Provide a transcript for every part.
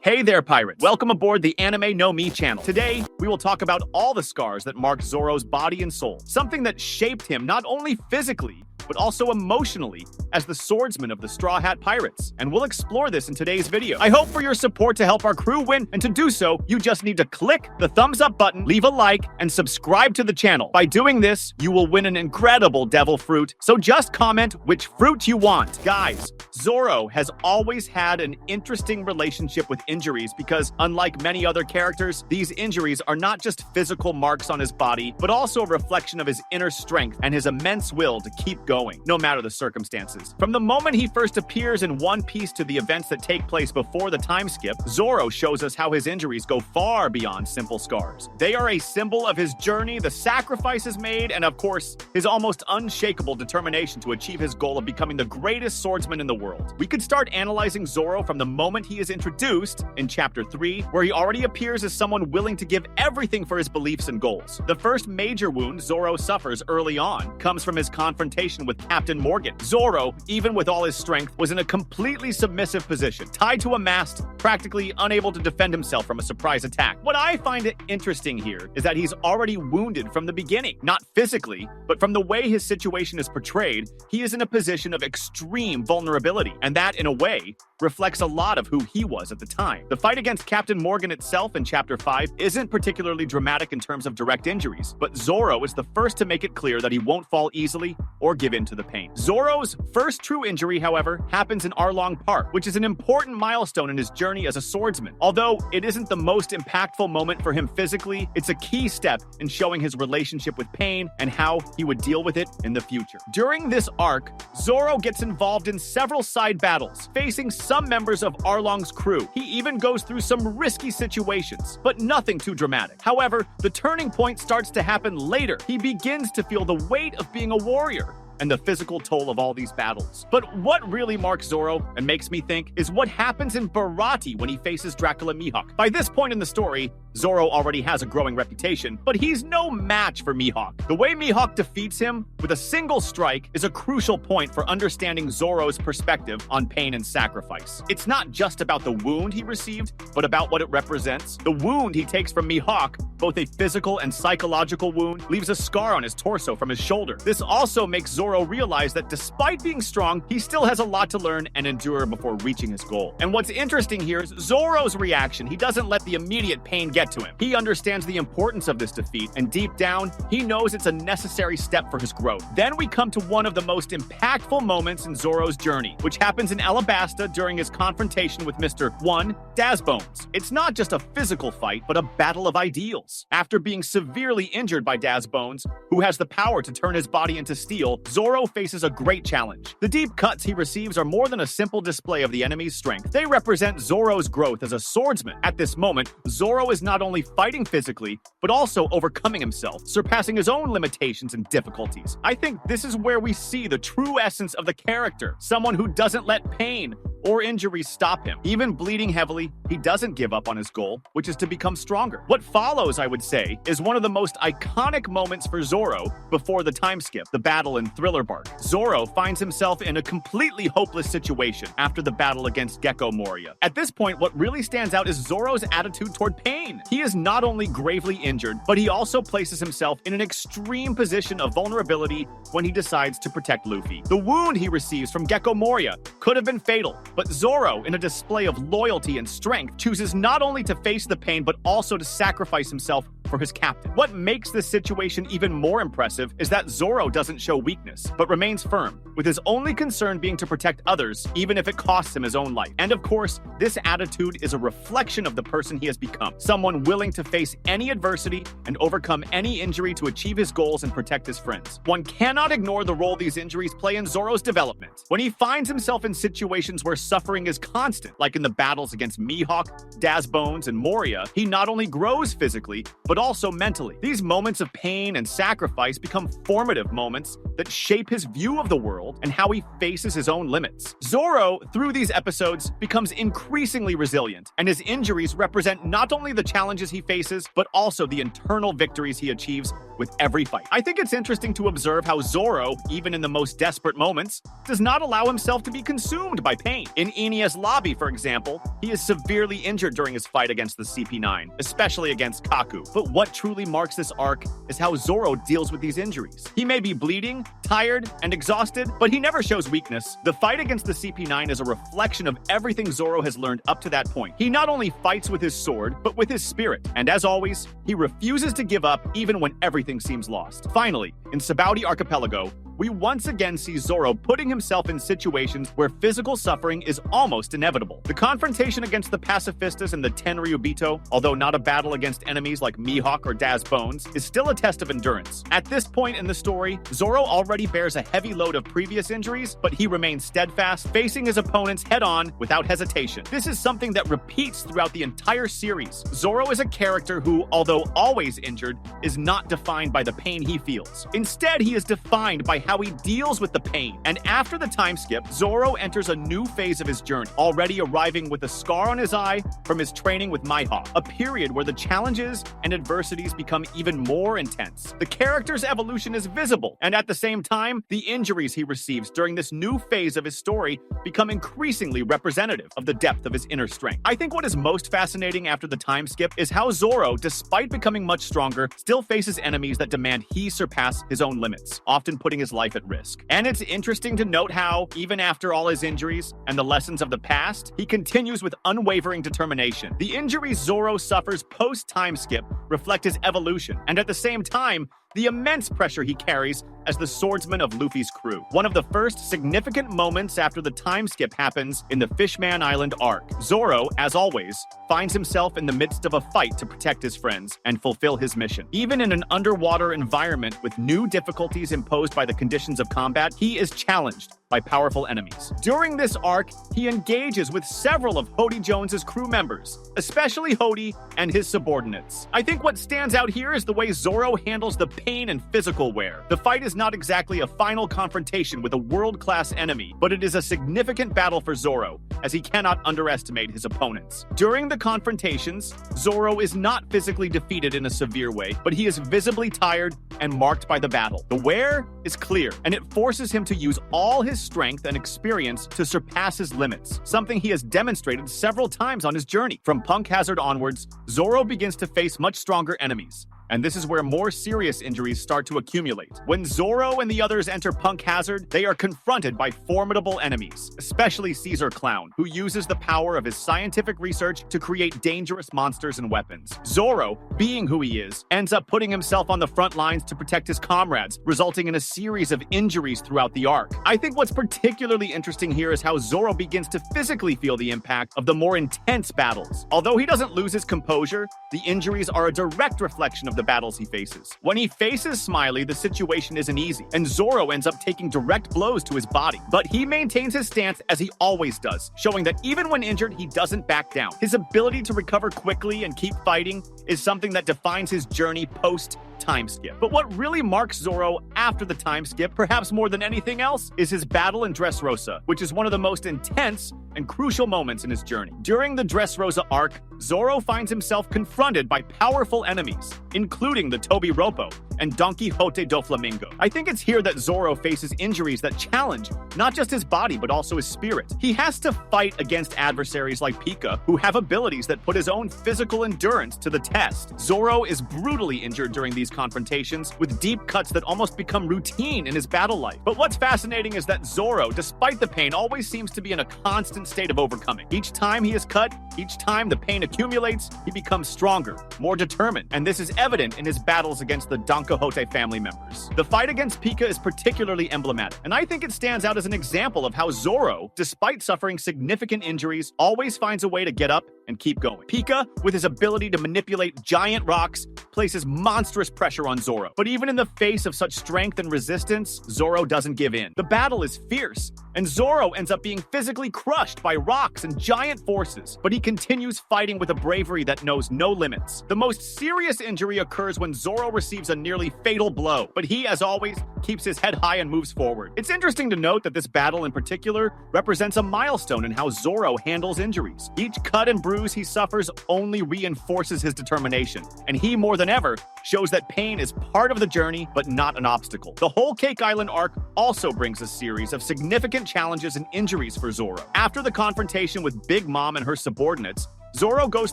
Hey there, pirates! Welcome aboard the Anime No Me channel. Today, we will talk about all the scars that marked Zoro's body and soul. Something that shaped him not only physically, but also emotionally as the swordsman of the Straw Hat Pirates. And we'll explore this in today's video. I hope for your support to help our crew win, and to do so, you just need to click the thumbs up button, leave a like, and subscribe to the channel. By doing this, you will win an incredible devil fruit, so just comment which fruit you want. Guys, Zoro has always had an interesting relationship with injuries because, unlike many other characters, these injuries are not just physical marks on his body, but also a reflection of his inner strength and his immense will to keep going, no matter the circumstances. From the moment he first appears in One Piece to the events that take place before the time skip, Zoro shows us how his injuries go far beyond simple scars. They are a symbol of his journey, the sacrifices made, and of course, his almost unshakable determination to achieve his goal of becoming the greatest swordsman in the world. We could start analyzing Zoro from the moment he is introduced in Chapter 3, where he already appears as someone willing to give everything for his beliefs and goals. The first major wound Zoro suffers early on comes from his confrontation with Captain Morgan. Zoro, even with all his strength, was in a completely submissive position, tied to a mast, practically unable to defend himself from a surprise attack. What I find interesting here is that he's already wounded from the beginning, not physically, but from the way his situation is portrayed, he is in a position of extreme vulnerability, and that, in a way, reflects a lot of who he was at the time. The fight against Captain Morgan itself in Chapter 5 isn't particularly dramatic in terms of direct injuries, but Zoro is the first to make it clear that he won't fall easily or give in to the pain. Zoro's first true injury, however, happens in Arlong Park, which is an important milestone in his journey as a swordsman. Although it isn't the most impactful moment for him physically, it's a key step in showing his relationship with pain and how he would deal with it in the future. During this arc, Zoro gets involved in several side battles, facing some members of Arlong's crew. He even goes through some risky situations, but nothing too dramatic. However, the turning point starts to happen later. He begins to feel the weight of being a warrior and the physical toll of all these battles. But what really marks Zoro and makes me think is what happens in Baratie when he faces Dracula Mihawk. By this point in the story, Zoro already has a growing reputation, but he's no match for Mihawk. The way Mihawk defeats him with a single strike is a crucial point for understanding Zoro's perspective on pain and sacrifice. It's not just about the wound he received, but about what it represents. The wound he takes from Mihawk, both a physical and psychological wound, leaves a scar on his torso from his shoulder. This also makes Zoro realize that despite being strong, he still has a lot to learn and endure before reaching his goal. And what's interesting here is Zoro's reaction. He doesn't let the immediate pain get to him. He understands the importance of this defeat, and deep down, he knows it's a necessary step for his growth. Then we come to one of the most impactful moments in Zoro's journey, which happens in Alabasta during his confrontation with Mr. 1 Dazbones. It's not just a physical fight, but a battle of ideals. After being severely injured by Dazbones, who has the power to turn his body into steel, Zoro faces a great challenge. The deep cuts he receives are more than a simple display of the enemy's strength. They represent Zoro's growth as a swordsman. At this moment, Zoro is not only fighting physically, but also overcoming himself, surpassing his own limitations and difficulties. I think this is where we see the true essence of the character, someone who doesn't let pain or injuries stop him. Even bleeding heavily, he doesn't give up on his goal, which is to become stronger. What follows, I would say, is one of the most iconic moments for Zoro before the time skip, the battle in Thriller Bark. Zoro finds himself in a completely hopeless situation after the battle against Gecko Moria. At this point, what really stands out is Zoro's attitude toward pain. He is not only gravely injured, but he also places himself in an extreme position of vulnerability when he decides to protect Luffy. The wound he receives from Gecko Moria could have been fatal, but Zoro, in a display of loyalty and strength, chooses not only to face the pain, but also to sacrifice himself for his captain. What makes this situation even more impressive is that Zoro doesn't show weakness, but remains firm, with his only concern being to protect others, even if it costs him his own life. And of course, this attitude is a reflection of the person he has become, someone willing to face any adversity and overcome any injury to achieve his goals and protect his friends. One cannot ignore the role these injuries play in Zoro's development. When he finds himself in situations where suffering is constant, like in the battles against Mihawk, Dazbones, and Moria, he not only grows physically, but also mentally. These moments of pain and sacrifice become formative moments that shape his view of the world and how he faces his own limits. Zoro, through these episodes, becomes increasingly resilient, and his injuries represent not only the challenges he faces, but also the internal victories he achieves with every fight. I think it's interesting to observe how Zoro, even in the most desperate moments, does not allow himself to be consumed by pain. In Enia's lobby, for example, he is severely injured during his fight against the CP9, especially against Kaku. But what truly marks this arc is how Zoro deals with these injuries. He may be bleeding, tired, and exhausted, but he never shows weakness. The fight against the CP9 is a reflection of everything Zoro has learned up to that point. He not only fights with his sword, but with his spirit. And as always, he refuses to give up even when everything seems lost. Finally, in Sabaody Archipelago, we once again see Zoro putting himself in situations where physical suffering is almost inevitable. The confrontation against the pacifistas in the Tenryubito, although not a battle against enemies like Mihawk or Daz Bones, is still a test of endurance. At this point in the story, Zoro already bears a heavy load of previous injuries, but he remains steadfast, facing his opponents head-on without hesitation. This is something that repeats throughout the entire series. Zoro is a character who, although always injured, is not defined by the pain he feels. Instead, he is defined by how he deals with the pain. And after the time skip, Zoro enters a new phase of his journey, already arriving with a scar on his eye from his training with Mihawk, a period where the challenges and adversities become even more intense. The character's evolution is visible, and at the same time, the injuries he receives during this new phase of his story become increasingly representative of the depth of his inner strength. I think what is most fascinating after the time skip is how Zoro, despite becoming much stronger, still faces enemies that demand he surpass his own limits, often putting his life at risk. And it's interesting to note how, even after all his injuries and the lessons of the past, he continues with unwavering determination. The injuries Zoro suffers post-time skip reflect his evolution, and at the same time, the immense pressure he carries as the swordsman of Luffy's crew. One of the first significant moments after the time skip happens in the Fishman Island arc. Zoro, as always, finds himself in the midst of a fight to protect his friends and fulfill his mission. Even in an underwater environment with new difficulties imposed by the conditions of combat, he is challenged by powerful enemies. During this arc, he engages with several of Hody Jones's crew members, especially Hody and his subordinates. I think what stands out here is the way Zoro handles the pain and physical wear. The fight is not exactly a final confrontation with a world-class enemy, but it is a significant battle for Zoro, as he cannot underestimate his opponents. During the confrontations, Zoro is not physically defeated in a severe way, but he is visibly tired and marked by the battle. The wear is clear, and it forces him to use all his strength and experience to surpass his limits, something he has demonstrated several times on his journey. From Punk Hazard onwards, Zoro begins to face much stronger enemies, and this is where more serious injuries start to accumulate. When Zoro and the others enter Punk Hazard, they are confronted by formidable enemies, especially Caesar Clown, who uses the power of his scientific research to create dangerous monsters and weapons. Zoro, being who he is, ends up putting himself on the front lines to protect his comrades, resulting in a series of injuries throughout the arc. I think what's particularly interesting here is how Zoro begins to physically feel the impact of the more intense battles. Although he doesn't lose his composure, the injuries are a direct reflection of the battles he faces. When he faces Smiley, the situation isn't easy, and Zoro ends up taking direct blows to his body. But he maintains his stance as he always does, showing that even when injured, he doesn't back down. His ability to recover quickly and keep fighting is something that defines his journey post-time skip. But what really marks Zoro after the time skip, perhaps more than anything else, is his battle in Dressrosa, which is one of the most intense and crucial moments in his journey. During the Dressrosa arc, Zoro finds himself confronted by powerful enemies, including the Toby Roppo and Don Quixote do Flamingo. I think it's here that Zoro faces injuries that challenge not just his body, but also his spirit. He has to fight against adversaries like Pika, who have abilities that put his own physical endurance to the test. Zoro is brutally injured during these confrontations, with deep cuts that almost become routine in his battle life. But what's fascinating is that Zoro, despite the pain, always seems to be in a constant state of overcoming. Each time he is cut, each time the pain accumulates, he becomes stronger, more determined, and this is evident in his battles against the Don Quixote family members. The fight against Pika is particularly emblematic, and I think it stands out as an example of how Zoro, despite suffering significant injuries, always finds a way to get up and keep going. Pika, with his ability to manipulate giant rocks, places monstrous pressure on Zoro. But even in the face of such strength and resistance, Zoro doesn't give in. The battle is fierce, and Zoro ends up being physically crushed by rocks and giant forces, but he continues fighting with a bravery that knows no limits. The most serious injury occurs when Zoro receives a nearly fatal blow, but he, as always, keeps his head high and moves forward. It's interesting to note that this battle in particular represents a milestone in how Zoro handles injuries. Each cut and bruise he suffers only reinforces his determination, and he, more than ever, shows that pain is part of the journey, but not an obstacle. The whole Cake Island arc also brings a series of significant challenges and injuries for Zoro. After the confrontation with Big Mom and her subordinates, Zoro goes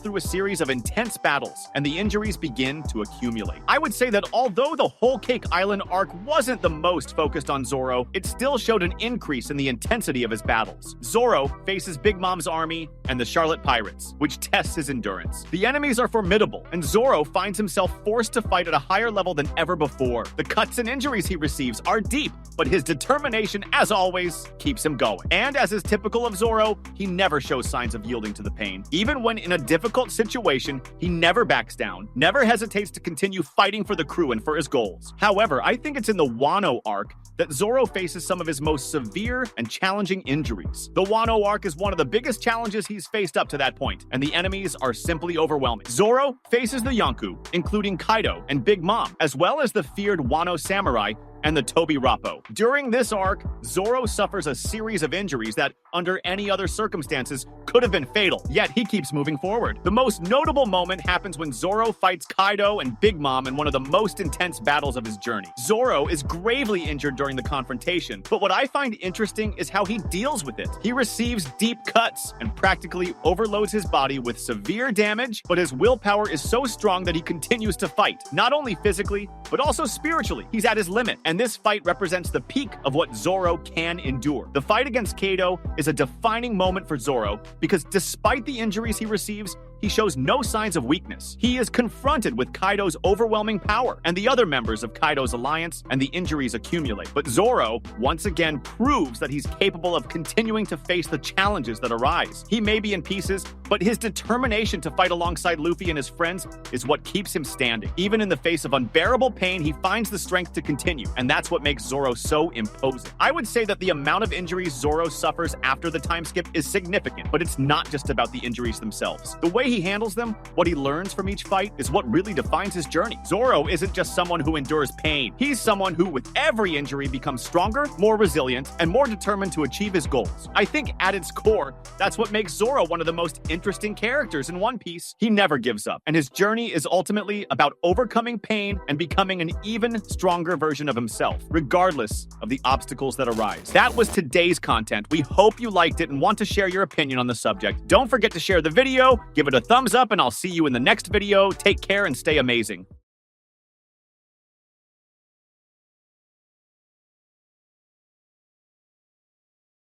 through a series of intense battles, and the injuries begin to accumulate. I would say that although the whole Cake Island arc wasn't the most focused on Zoro, it still showed an increase in the intensity of his battles. Zoro faces Big Mom's army and the Charlotte Pirates, which tests his endurance. The enemies are formidable, and Zoro finds himself forced to fight at a higher level than ever before. The cuts and injuries he receives are deep, but his determination, as always, keeps him going. And as is typical of Zoro, he never shows signs of yielding to the pain. Even when in a difficult situation, he never backs down, never hesitates to continue fighting for the crew and for his goals. However, I think it's in the Wano arc that Zoro faces some of his most severe and challenging injuries. The Wano arc is one of the biggest challenges he's faced up to that point, and the enemies are simply overwhelming. Zoro faces the Yonko, including Kaido and Big Mom, as well as the feared Wano samurai and the Toby Rappo. During this arc, Zoro suffers a series of injuries that, under any other circumstances, could have been fatal, yet he keeps moving forward. The most notable moment happens when Zoro fights Kaido and Big Mom in one of the most intense battles of his journey. Zoro is gravely injured during the confrontation, but what I find interesting is how he deals with it. He receives deep cuts and practically overloads his body with severe damage, but his willpower is so strong that he continues to fight, not only physically, but also spiritually. He's at his limit, and this fight represents the peak of what Zoro can endure. The fight against Kaido is a defining moment for Zoro because despite the injuries he receives, he shows no signs of weakness. He is confronted with Kaido's overwhelming power and the other members of Kaido's alliance, and the injuries accumulate. But Zoro, once again, proves that he's capable of continuing to face the challenges that arise. He may be in pieces, but his determination to fight alongside Luffy and his friends is what keeps him standing. Even in the face of unbearable pain, he finds the strength to continue, and that's what makes Zoro so imposing. I would say that the amount of injuries Zoro suffers after the time skip is significant, but it's not just about the injuries themselves. The way he handles them, what he learns from each fight, is what really defines his journey. Zoro isn't just someone who endures pain. He's someone who, with every injury, becomes stronger, more resilient, and more determined to achieve his goals. I think at its core, that's what makes Zoro one of the most interesting characters in One Piece. He never gives up, and his journey is ultimately about overcoming pain and becoming an even stronger version of himself, regardless of the obstacles that arise. That was today's content. We hope you liked it and want to share your opinion on the subject. Don't forget to share the video, give it a thumbs up, and I'll see you in the next video. Take care and stay amazing.